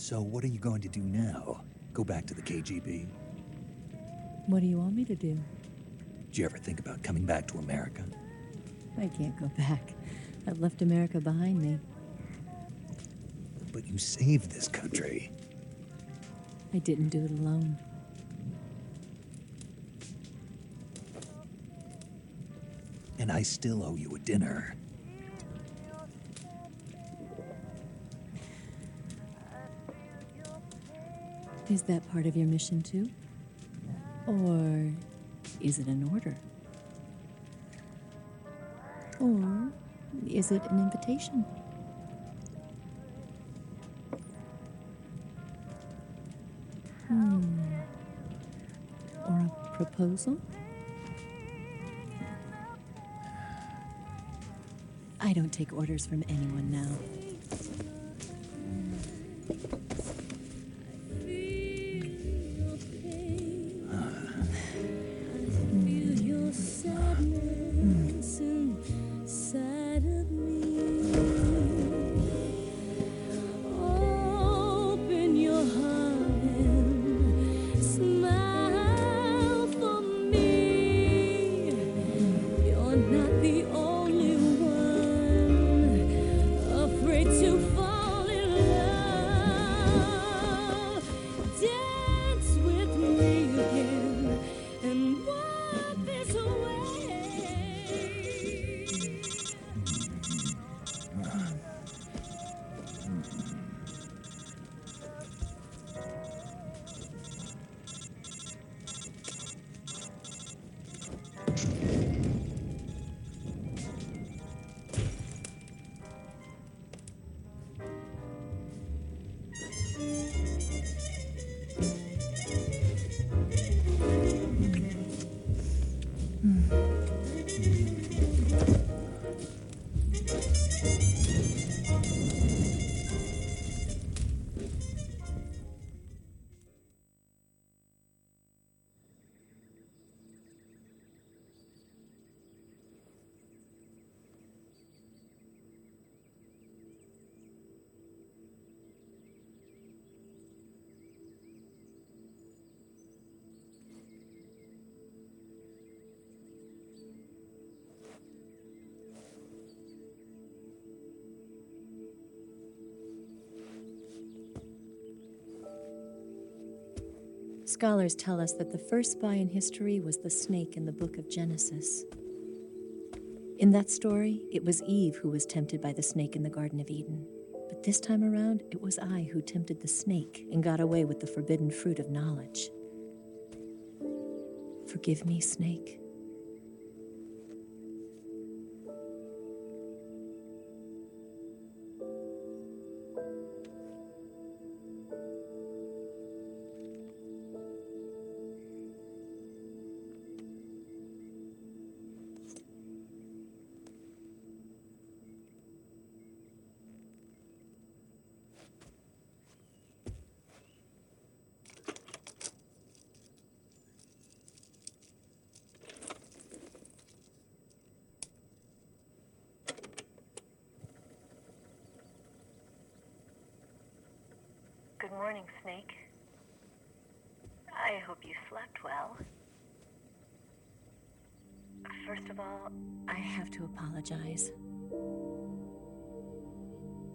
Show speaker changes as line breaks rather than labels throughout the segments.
So what are you going to do now? Go back to the KGB?
What do you want me to do?
Did you ever think about coming back to America?
I can't go back. I've left America behind me.
But you saved this country.
I didn't do it alone.
And I still owe you a dinner.
Is that part of your mission too? Or is it an order? Or is it an invitation? Or a proposal? I don't take orders from anyone now. Scholars tell us that the first spy in history was the snake in the book of Genesis. In that story, it was Eve who was tempted by the snake in the Garden of Eden. But this time around, it was I who tempted the snake and got away with the forbidden fruit of knowledge. Forgive me, snake.
Good morning, Snake. I hope you slept well. First of all,
I have to apologize.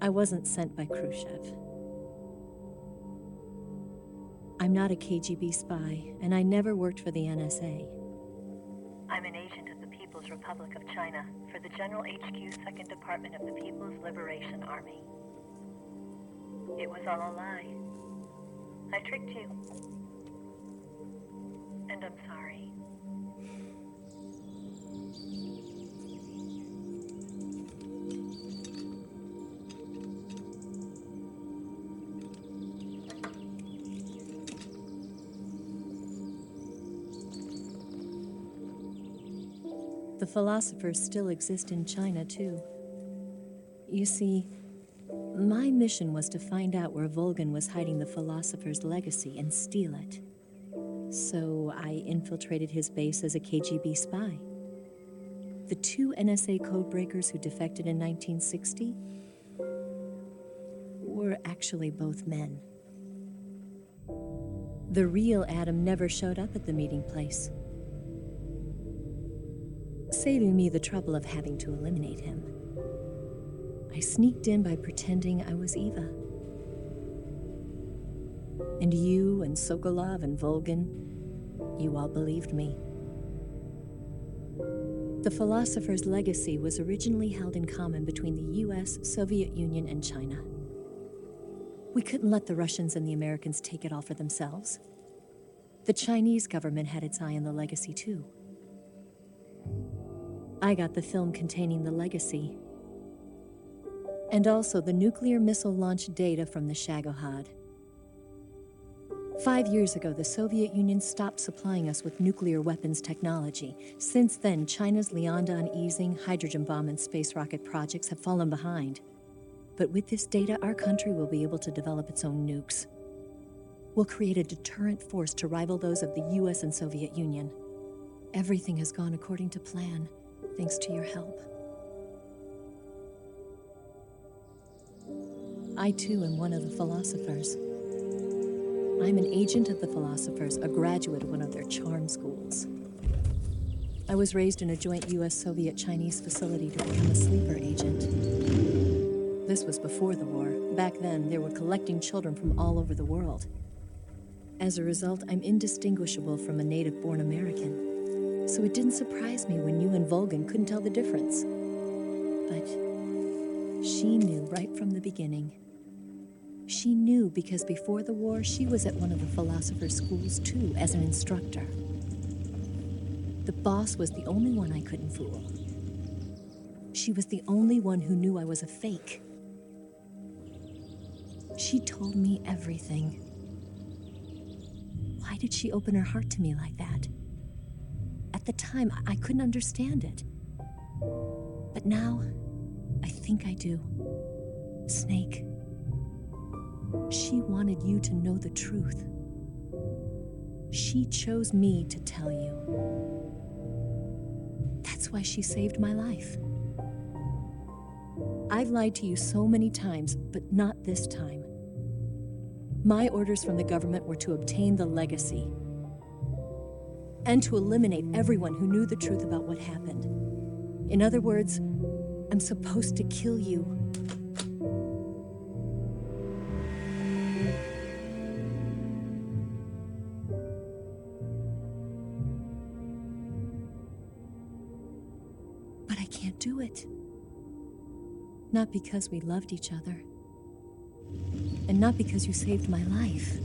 I wasn't sent by Khrushchev. I'm not a KGB spy, and I never worked for the NSA.
I'm an agent of the People's Republic of China for the General HQ 2nd Department of the People's Liberation Army. It was all a lie. I tricked you. And I'm sorry.
The philosophers still exist in China, too. You see, my mission was to find out where Volgan was hiding the philosopher's legacy and steal it. So I infiltrated his base as a KGB spy. The two NSA codebreakers who defected in 1960 were actually both men. The real Adam never showed up at the meeting place, saving me the trouble of having to eliminate him. I sneaked in by pretending I was Eva. And you and Sokolov and Volgan, you all believed me. The philosopher's legacy was originally held in common between the US, Soviet Union, and China. We couldn't let the Russians and the Americans take it all for themselves. The Chinese government had its eye on the legacy too. I got the film containing the legacy, and also the nuclear missile launch data from the Shagohod. 5 years ago, the Soviet Union stopped supplying us with nuclear weapons technology. Since then, China's Liaodong easing, hydrogen bomb, and space rocket projects have fallen behind. But with this data, our country will be able to develop its own nukes. We'll create a deterrent force to rival those of the US and Soviet Union. Everything has gone according to plan, thanks to your help. I too am one of the philosophers. I'm an agent of the philosophers, a graduate of one of their charm schools. I was raised in a joint US-Soviet-Chinese facility to become a sleeper agent. This was before the war. Back then, they were collecting children from all over the world. As a result, I'm indistinguishable from a native-born American. So it didn't surprise me when you and Volgan couldn't tell the difference. But she knew right from the beginning. She knew because before the war, she was at one of the philosopher's schools too, as an instructor. The boss was the only one I couldn't fool. She was the only one who knew I was a fake. She told me everything. Why did she open her heart to me like that? At the time, I couldn't understand it. But now, I think I do. Snake. She wanted you to know the truth. She chose me to tell you. That's why she saved my life. I've lied to you so many times, but not this time. My orders from the government were to obtain the legacy and to eliminate everyone who knew the truth about what happened. In other words, I'm supposed to kill you. But I can't do it. Not because we loved each other. And not because you saved my life.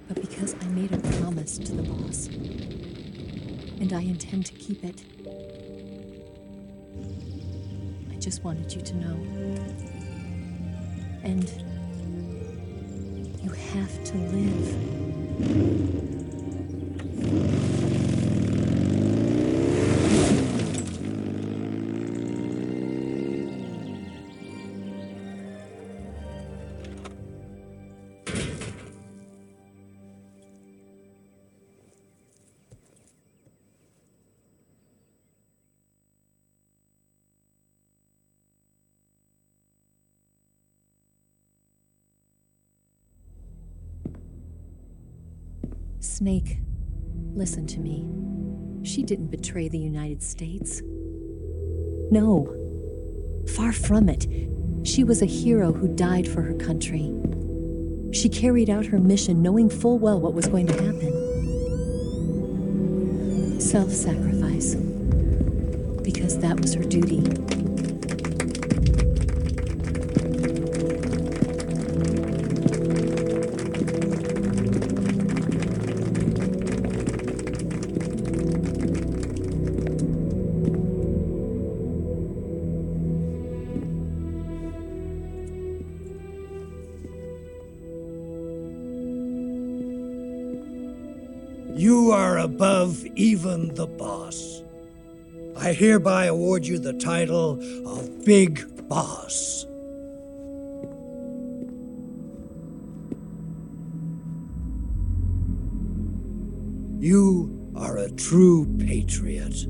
But because I made a promise to the boss. And I intend to keep it. I just wanted you to know. And you have to live. Snake, listen to me. She didn't betray the United States. No, far from it. She was a hero who died for her country. She carried out her mission knowing full well what was going to happen. Self-sacrifice. Because that was her duty.
You are above even the boss. I hereby award you the title of Big Boss. You are a true patriot.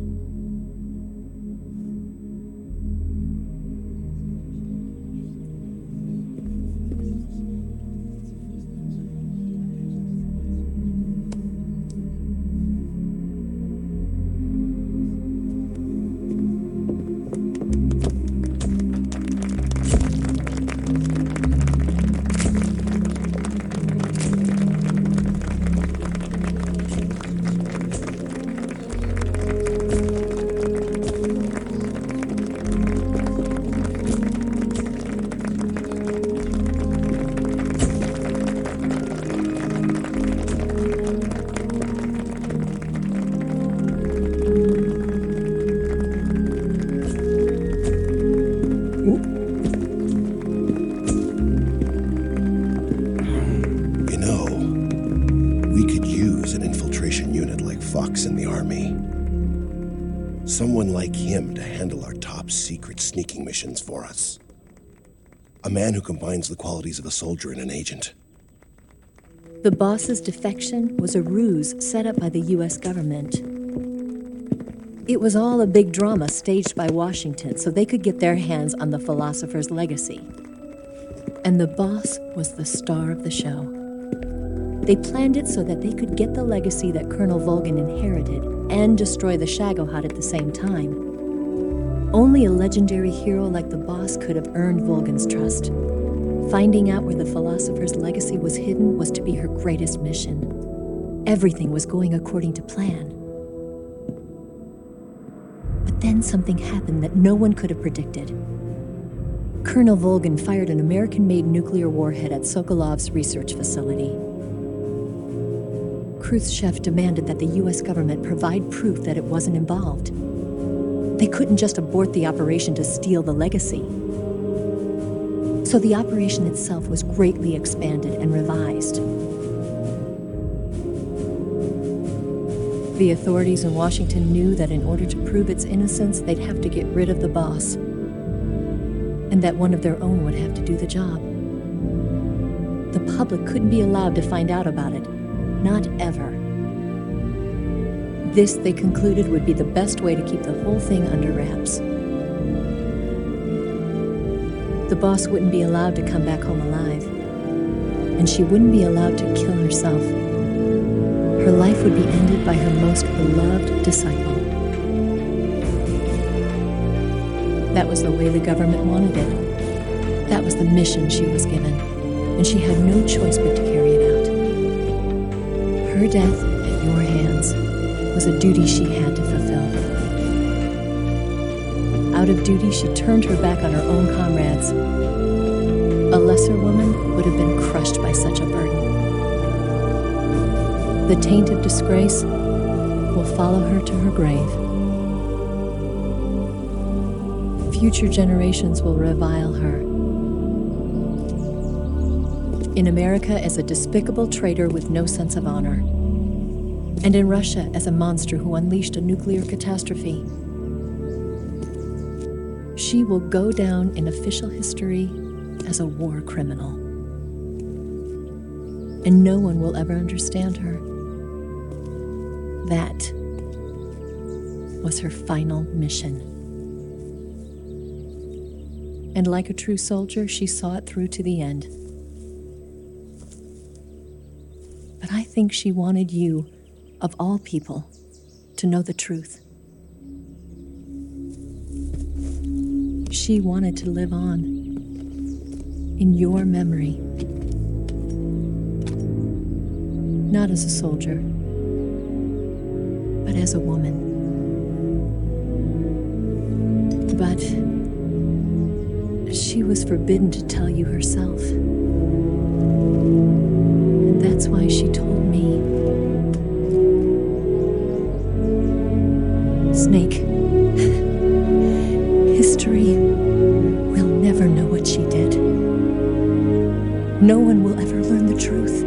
Someone like him to handle our top secret sneaking missions for us. A man who combines the qualities of a soldier and an agent.
The boss's defection was a ruse set up by the U.S. government. It was all a big drama staged by Washington so they could get their hands on the philosopher's legacy. And the boss was the star of the show. They planned it so that they could get the legacy that Colonel Volgin inherited and destroy the Shagohod at the same time. Only a legendary hero like the boss could have earned Volgin's trust. Finding out where the philosopher's legacy was hidden was to be her greatest mission. Everything was going according to plan. But then something happened that no one could have predicted. Colonel Volgin fired an American-made nuclear warhead at Sokolov's research facility. Khrushchev demanded that the U.S. government provide proof that it wasn't involved. They couldn't just abort the operation to steal the legacy. So the operation itself was greatly expanded and revised. The authorities in Washington knew that in order to prove its innocence, they'd have to get rid of the boss, and that one of their own would have to do the job. The public couldn't be allowed to find out about it, not ever. This, they concluded, would be the best way to keep the whole thing under wraps. The boss wouldn't be allowed to come back home alive, and she wouldn't be allowed to kill herself. Her life would be ended by her most beloved disciple. That was the way the government wanted it. That was the mission she was given, and she had no choice but to carry it out. Her death at your hands was a duty she had to fulfill. Out of duty, she turned her back on her own comrades. A lesser woman would have been crushed by such a burden. The taint of disgrace will follow her to her grave. Future generations will revile her. In America as a despicable traitor with no sense of honor. And in Russia as a monster who unleashed a nuclear catastrophe. She will go down in official history as a war criminal. And no one will ever understand her. That was her final mission. And like a true soldier, she saw it through to the end. But I think she wanted you, of all people, to know the truth. She wanted to live on in your memory. Not as a soldier, but as a woman. But she was forbidden to tell you herself. And that's why she told me. Snake, history will never know what she did. No one will ever learn the truth.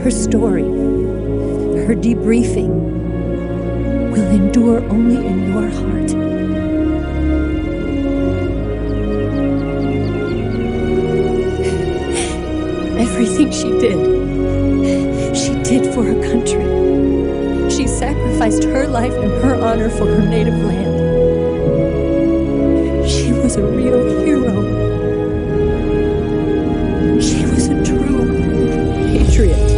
Her story, her debriefing, will endure only in your heart. Everything she did for her country. She sacrificed her life and her honor for her native land. She was a real hero. She was a true patriot.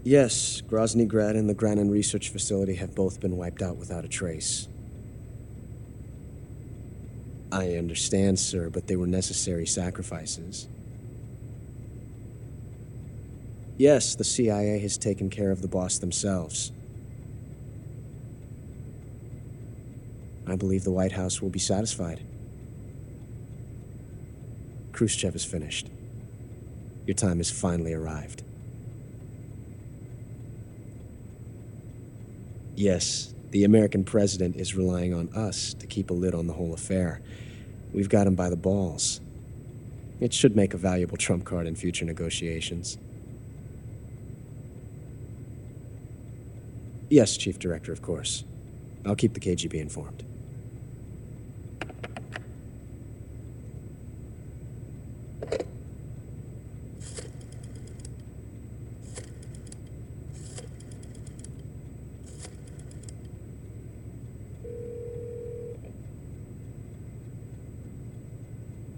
Yes, Grozny Grad and the Granin Research Facility have both been wiped out without a trace. I understand, sir, but they were necessary sacrifices. Yes, the CIA has taken care of the boss themselves. I believe the White House will be satisfied. Khrushchev is finished. Your time has finally arrived. Yes, the American president is relying on us to keep a lid on the whole affair. We've got him by the balls. It should make a valuable trump card in future negotiations. Yes, Chief Director, of course. I'll keep the KGB informed.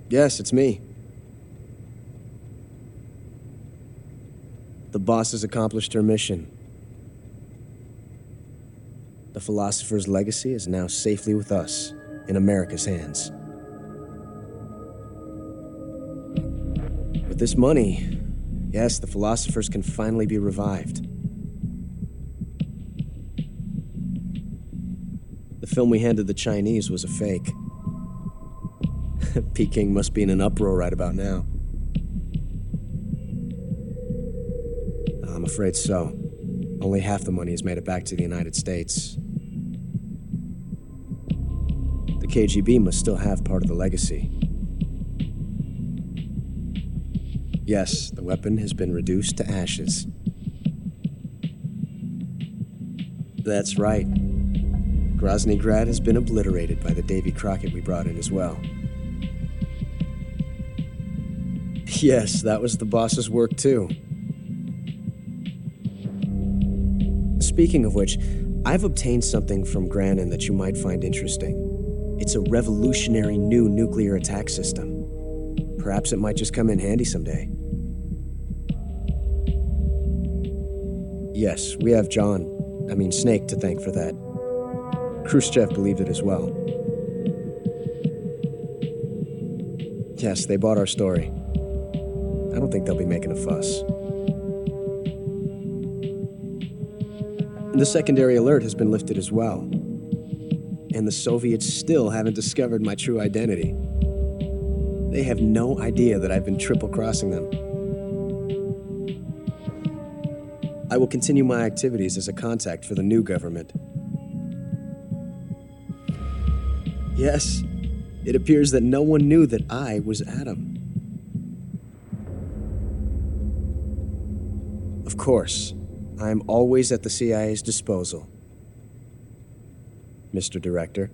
Yes, it's me. The boss has accomplished her mission. The philosopher's legacy is now safely with us, in America's hands. With this money, yes, the philosophers can finally be revived. The film we handed the Chinese was a fake. Peking must be in an uproar right about now. I'm afraid so. Only half the money has made it back to the United States. The KGB must still have part of the legacy. Yes, the weapon has been reduced to ashes. That's right. Grozny Grad has been obliterated by the Davy Crockett we brought in as well. Yes, that was the boss's work too. Speaking of which, I've obtained something from Granin that you might find interesting. It's a revolutionary new nuclear attack system. Perhaps it might just come in handy someday. Yes, we have Snake to thank for that. Khrushchev believed it as well. Yes, they bought our story. I don't think they'll be making a fuss. The secondary alert has been lifted as well. And the Soviets still haven't discovered my true identity. They have no idea that I've been triple-crossing them. I will continue my activities as a contact for the new government. Yes, it appears that no one knew that I was Adam. Of course, I am always at the CIA's disposal, Mr. Director.